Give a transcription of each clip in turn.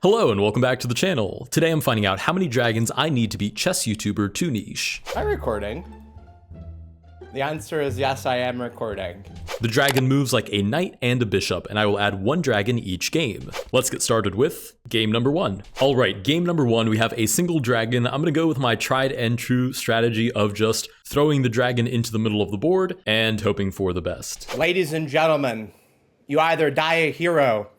Hello and welcome back to the channel. Today I'm finding out how many dragons I need to beat chess YouTuber 2Niche. Am I recording? The answer is yes, I am recording. The dragon moves like a knight and a bishop, and I will add one dragon each game. Let's get started with game number one. All right, game number one, we have a single dragon. I'm gonna go with my tried and true strategy of just throwing the dragon into the middle of the board and hoping for the best. Ladies and gentlemen, you either die a hero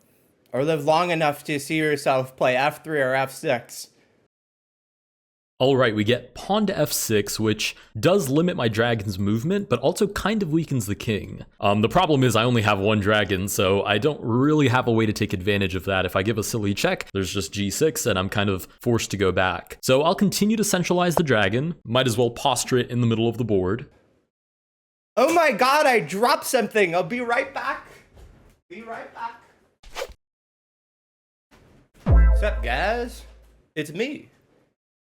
or live long enough to see yourself play f3 or f6. All right, we get pawn to f6, which does limit my dragon's movement, but also kind of weakens the king. The problem is I only have one dragon, so I don't really have a way to take advantage of that. If I give a silly check, there's just g6, and I'm kind of forced to go back. So I'll continue to centralize the dragon. Might as well posture it in the middle of the board. Oh my god, I dropped something. I'll be right back. Be right back. What's up, guys? It's me.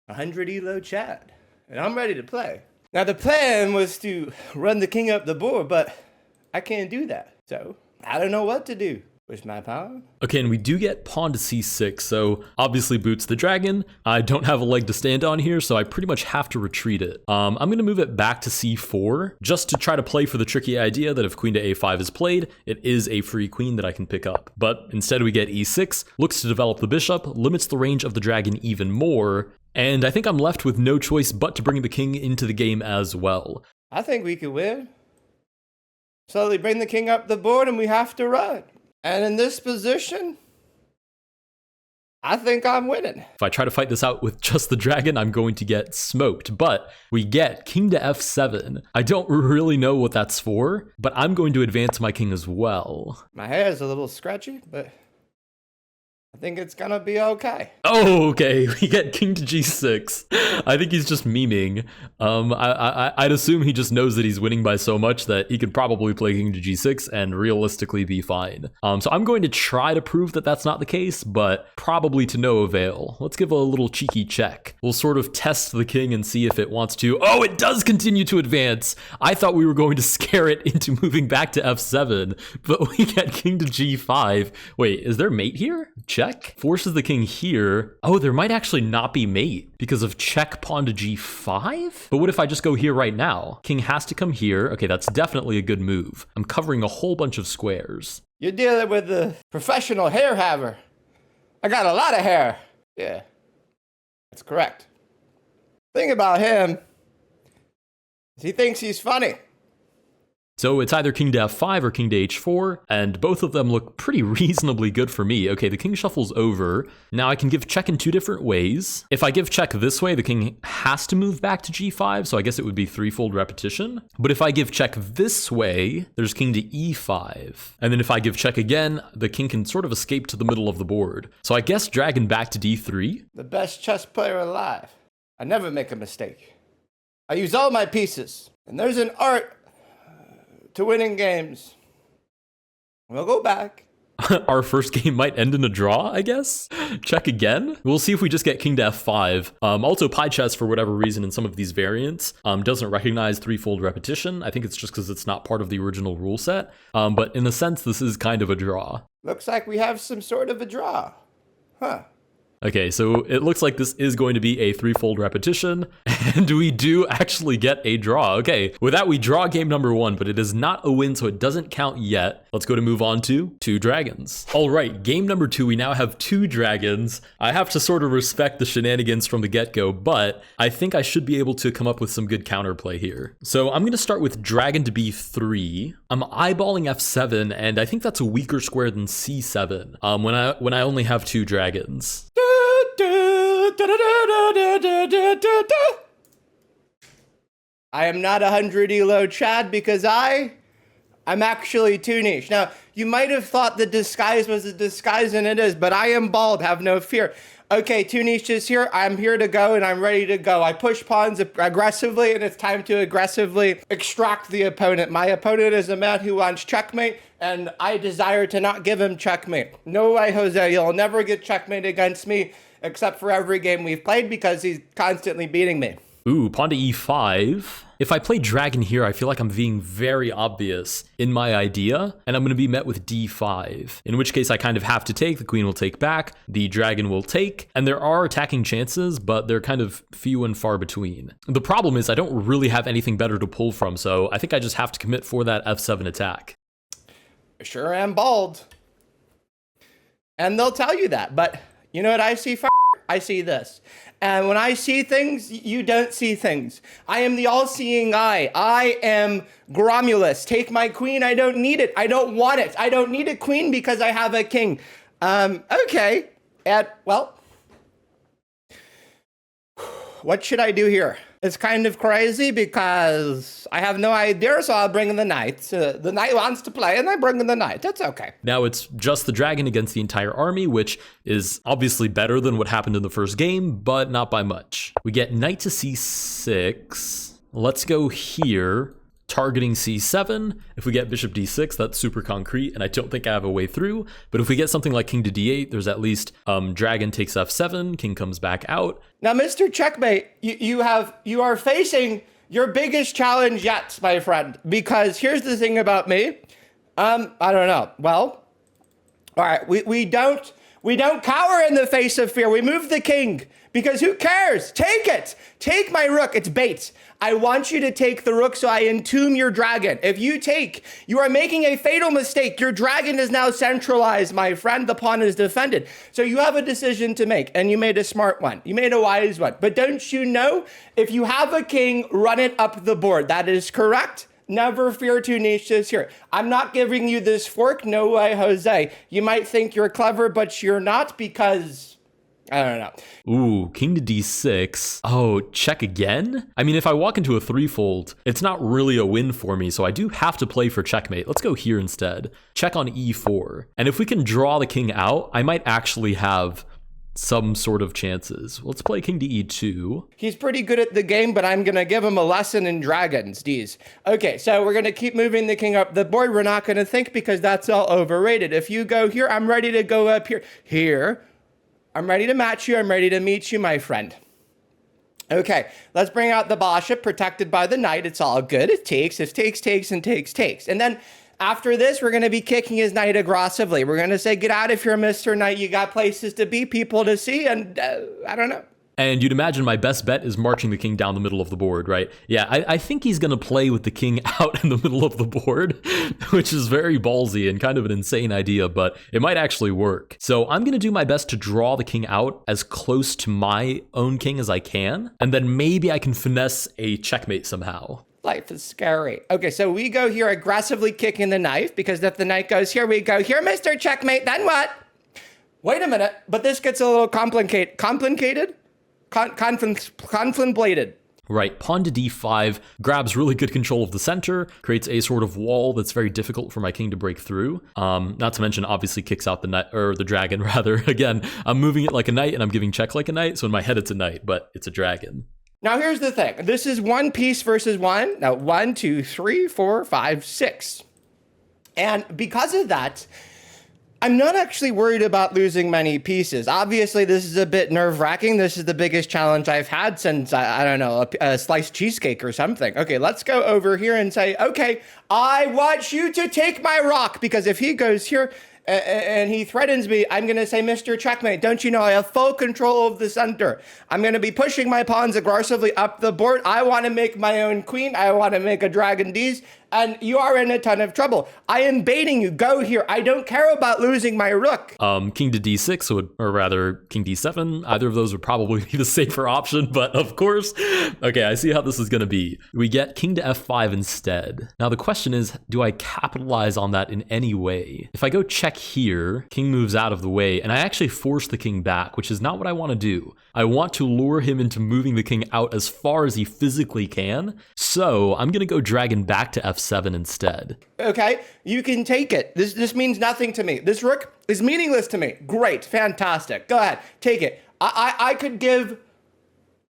100 elo Chad, and I'm ready to play. Now the plan was to run the king up the board, but I can't do that. So I don't know what to do. Where's my pawn? Okay, and we do get pawn to c6, so obviously boots the dragon. I don't have a leg to stand on here, so I pretty much have to retreat it. I'm gonna move it back to c4, just to try to play for the tricky idea that if queen to a5 is played, it is a free queen that I can pick up. But instead we get e6, looks to develop the bishop, limits the range of the dragon even more, and I think I'm left with no choice but to bring the king into the game as well. I think we could win. Slowly bring the king up the board and we have to run. And in this position, I think I'm winning. If I try to fight this out with just the dragon, I'm going to get smoked, but we get king to f7. I don't really know what that's for, but I'm going to advance my king as well. My hair is a little scratchy, but I think it's gonna be okay. Oh, okay, we get king to g6. I think he's just memeing. I'd assume he just knows that he's winning by so much that he could probably play king to g6 and realistically be fine. So I'm going to try to prove that that's not the case, but probably to no avail. Let's give a little cheeky check. We'll sort of test the king and see if it wants to. Oh, it does continue to advance. I thought we were going to scare it into moving back to f7, but we get king to g5. Wait, is there mate here? Check. Forces the king here. Oh, there might actually not be mate because of check pawn to g5? But what if I just go here right now? King has to come here. Okay, that's definitely a good move. I'm covering a whole bunch of squares. You're dealing with a professional hair haver. I got a lot of hair. Yeah, that's correct. Thing about him is he thinks he's funny. So it's either king to f5 or king to h4, and both of them look pretty reasonably good for me. Okay, the king shuffles over. Now I can give check in two different ways. If I give check this way, the king has to move back to g5, so I guess it would be threefold repetition. But if I give check this way, there's king to e5. And then if I give check again, the king can sort of escape to the middle of the board. So I guess dragon back to d3. The best chess player alive. I never make a mistake. I use all my pieces, and there's an art to winning games. We'll go back. Our first game might end in a draw, I guess? Check again? We'll see if we just get king to f5. Also, PyChess, for whatever reason, in some of these variants, doesn't recognize threefold repetition. I think it's just because it's not part of the original rule set. But in a sense, this is kind of a draw. Looks like we have some sort of a draw. Huh. Okay, so it looks like this is going to be a threefold repetition, and we do actually get a draw. Okay, with that, we draw game number one, but it is not a win, so it doesn't count yet. Let's go to move on to two dragons. All right, game number two, we now have two dragons. I have to sort of respect the shenanigans from the get-go, but I think I should be able to come up with some good counterplay here. So I'm gonna start with dragon to b3. I'm eyeballing f7, and I think that's a weaker square than c7 when I only have two dragons. I am not 100 elo Chad because I'm actually 2Niche. Now, you might have thought the disguise was a disguise, and it is, but I am bald, have no fear. Okay, 2Niche is here. I'm here to go, and I'm ready to go. I push pawns aggressively, and it's time to aggressively extract the opponent. My opponent is a man who wants checkmate, and I desire to not give him checkmate. No way, Jose. You'll never get checkmate against me, except for every game we've played, because he's constantly beating me. Ooh, pawn to e5. If I play dragon here, I feel like I'm being very obvious in my idea, and I'm going to be met with d5, in which case I kind of have to take, the queen will take back, the dragon will take, and there are attacking chances, but they're kind of few and far between. The problem is I don't really have anything better to pull from, so I think I just have to commit for that f7 attack. I sure am bald. And they'll tell you that, but you know what I see? I see this. And when I see things, you don't see things. I am the all-seeing eye. I am Gromulus. Take my queen. I don't need it. I don't want it. I don't need a queen because I have a king. Okay. And, well, what should I do here? It's kind of crazy because I have no idea, so I'll bring in the knight. The knight wants to play, and I bring in the knight. That's okay. Now it's just the dragon against the entire army, which is obviously better than what happened in the first game, but not by much. We get knight to c6. Let's go here, targeting c7. If we get bishop d6, that's super concrete, and I don't think I have a way through. But if we get something like king to d8, there's at least dragon takes f7, king comes back out. Now, Mr. Checkmate, you are facing your biggest challenge yet, my friend, because here's the thing about me. I don't know. Well, all right, we don't cower in the face of fear. We move the king because who cares? Take it. Take my rook. It's bait. I want you to take the rook so I entomb your dragon. If you take, you are making a fatal mistake. Your dragon is now centralized, my friend. The pawn is defended. So you have a decision to make, and you made a smart one. You made a wise one. But don't you know, if you have a king, run it up the board. That is correct. Never fear two niches here. I'm not giving you this fork. No way, Jose. You might think you're clever, but you're not because I don't know. Ooh, king to d6. Oh, check again? I mean, if I walk into a threefold, it's not really a win for me, so I do have to play for checkmate. Let's go here instead. Check on e4. And if we can draw the king out, I might actually have some sort of chances. Let's play king to e2. He's pretty good at the game, but I'm going to give him a lesson in dragons, D's. Okay, so we're going to keep moving the king up the board. We're not going to think because that's all overrated. If you go here, I'm ready to go up here. Here. I'm ready to match you. I'm ready to meet you, my friend. Okay, let's bring out the bishop, protected by the knight. It's all good. It takes, and takes. And then after this, we're going to be kicking his knight aggressively. We're going to say, get out of here, Mr. Knight. You got places to be, people to see, and I don't know. And you'd imagine my best bet is marching the king down the middle of the board, right? Yeah, I think he's going to play with the king out in the middle of the board, which is very ballsy and kind of an insane idea, but it might actually work. So I'm going to do my best to draw the king out as close to my own king as I can, and then maybe I can finesse a checkmate somehow. Life is scary. Okay, so we go here aggressively kicking the knight, because if the knight goes here, we go here, Mr. Checkmate, then what? Wait a minute, but this gets a little complicated. Conflict-bladed. Right, pawn to d5 grabs really good control of the center, creates a sort of wall that's very difficult for my king to break through. Not to mention, obviously kicks out the knight, or the dragon rather. Again, I'm moving it like a knight and I'm giving check like a knight, so in my head it's a knight, but it's a dragon. Now here's the thing. This is one piece versus one. Now 1, 2, 3, 4, 5, 6. And because of that, I'm not actually worried about losing many pieces. Obviously, this is a bit nerve-wracking. This is the biggest challenge I've had since, I don't know, a sliced cheesecake or something. Okay, let's go over here and say, okay, I want you to take my rock, because if he goes here and he threatens me, I'm going to say, Mr. Checkmate, don't you know I have full control of the center? I'm going to be pushing my pawns aggressively up the board. I want to make my own queen. I want to make a dragon D's. And you are in a ton of trouble. I am baiting you. Go here. I don't care about losing my rook. King to d6 would, or rather king d7. Either of those would probably be the safer option, but of course. Okay, I see how this is going to be. We get king to f5 instead. Now the question is, do I capitalize on that in any way? If I go check here, king moves out of the way, and I actually force the king back, which is not what I want to do. I want to lure him into moving the king out as far as he physically can. So I'm going to go dragon back to f7 instead. Okay, you can take it. This means nothing to me. This rook is meaningless to me. Great, fantastic. Go ahead, take it. I could give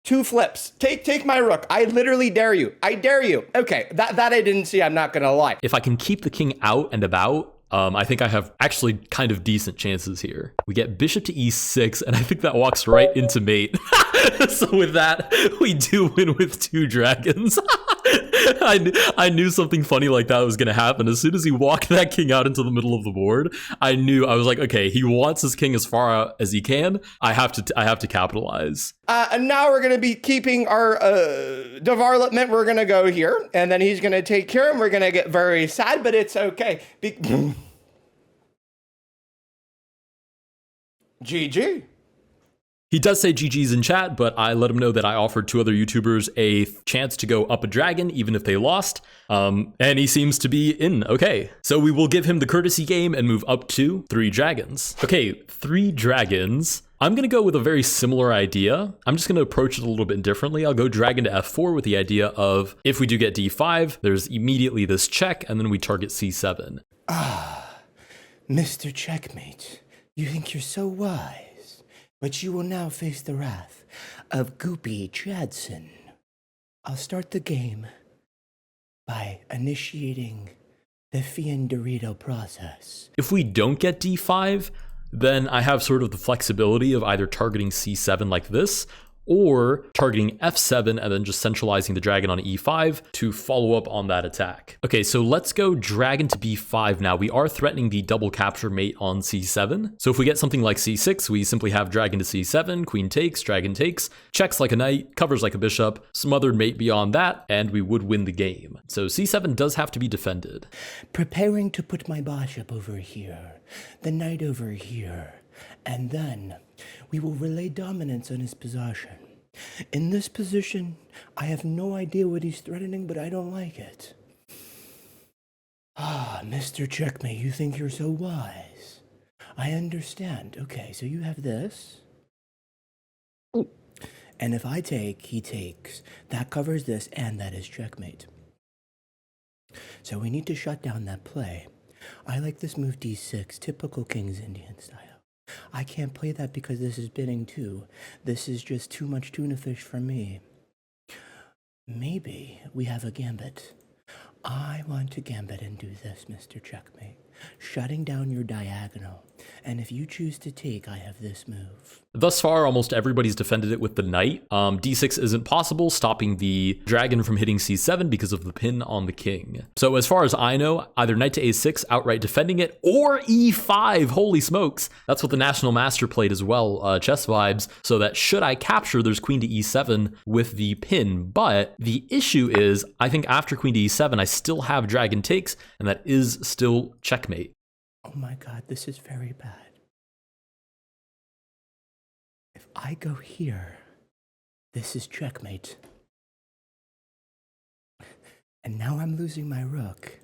2 flips. Take my rook. I literally dare you. I dare you. Okay, that I didn't see. I'm not going to lie. If I can keep the king out and about, I think I have actually kind of decent chances here. We get bishop to e6, and I think that walks right into mate. So with that, we do win with 2 dragons. I knew something funny like that was going to happen. As soon as he walked that king out into the middle of the board, I was like, okay, he wants his king as far out as he can. I have to capitalize. And now we're going to be keeping our development. We're going to go here, and then he's going to take care, and we're going to get very sad, but it's okay. GG. He does say GG's in chat, but I let him know that I offered 2 other YouTubers a chance to go up a dragon, even if they lost. And he seems to be in. Okay, so we will give him the courtesy game and move up to 3 dragons. Okay, 3 dragons. I'm going to go with a very similar idea. I'm just going to approach it a little bit differently. I'll go dragon to f4 with the idea of if we do get d5, there's immediately this check, and then we target c7. Ah, Mr. Checkmate, you think you're so wise. But you will now face the wrath of Goopy Chadson. I'll start the game by initiating the Fiend Dorito process. If we don't get d5, then I have sort of the flexibility of either targeting c7 like this, or targeting f7 and then just centralizing the dragon on e5 to follow up on that attack. Okay, so let's go dragon to b5 now. We are threatening the double capture mate on c7. So if we get something like c6, we simply have dragon to c7, queen takes, dragon takes, checks like a knight, covers like a bishop, smothered mate beyond that, and we would win the game. So c7 does have to be defended. Preparing to put my bishop over here, the knight over here, and then we will relay dominance on his possession. In this position, I have no idea what he's threatening, but I don't like it. Ah, Mr. Checkmate, you think you're so wise. I understand. Okay, so you have this. And if I take, he takes. That covers this, and that is checkmate. So we need to shut down that play. I like this move d6, typical King's Indian style. I can't play that because this is bidding too. This is just too much tuna fish for me. Maybe we have a gambit. I want to gambit and do this, Mr. Checkmate. Shutting down your diagonal. And if you choose to take, I have this move. Thus far, almost everybody's defended it with the knight. d6 isn't possible, stopping the dragon from hitting c7 because of the pin on the king. So as far as I know, either knight to a6, outright defending it, or e5, holy smokes. That's what the National Master played as well, chess vibes, so that should I capture, there's queen to e7 with the pin. But the issue is, I think after queen to e7, I still have dragon takes, and that is still checkmate. Oh my god, this is very bad. If I go here, this is checkmate. And now I'm losing my rook.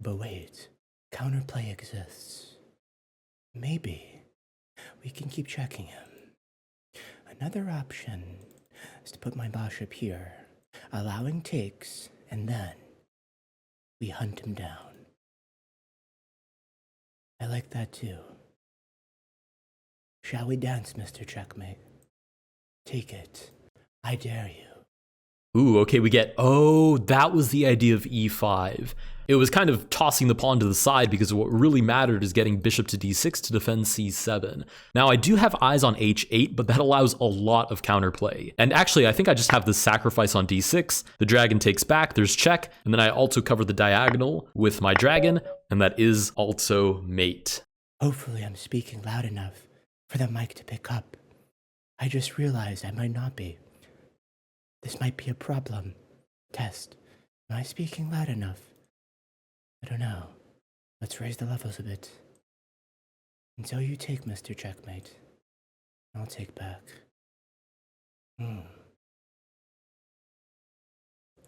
But wait, counterplay exists. Maybe we can keep checking him. Another option is to put my bishop here, allowing takes, and then we hunt him down. I like that too. Shall we dance, Mr. Checkmate? Take it. I dare you. Ooh, okay, we get, oh, that was the idea of e5. It was kind of tossing the pawn to the side because what really mattered is getting bishop to d6 to defend c7. Now, I do have eyes on h8, but that allows a lot of counterplay. And actually, I think I just have this sacrifice on d6. The dragon takes back, there's check, and then I also cover the diagonal with my dragon, and that is also mate. Hopefully, I'm speaking loud enough for the mic to pick up. I just realized I might not be. This might be a problem. Test. Am I speaking loud enough? I don't know. Let's raise the levels a bit. And so you take, Mr. Checkmate. I'll take back.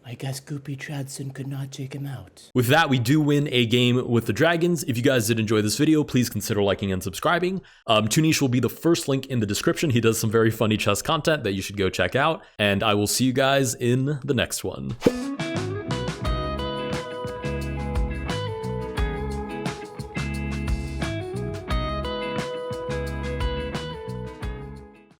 I guess Goopy Chadson could not take him out. With that, we do win a game with the dragons. If you guys did enjoy this video, please consider liking and subscribing. Tunish will be the first link in the description. He does some very funny chess content that you should go check out. And I will see you guys in the next one.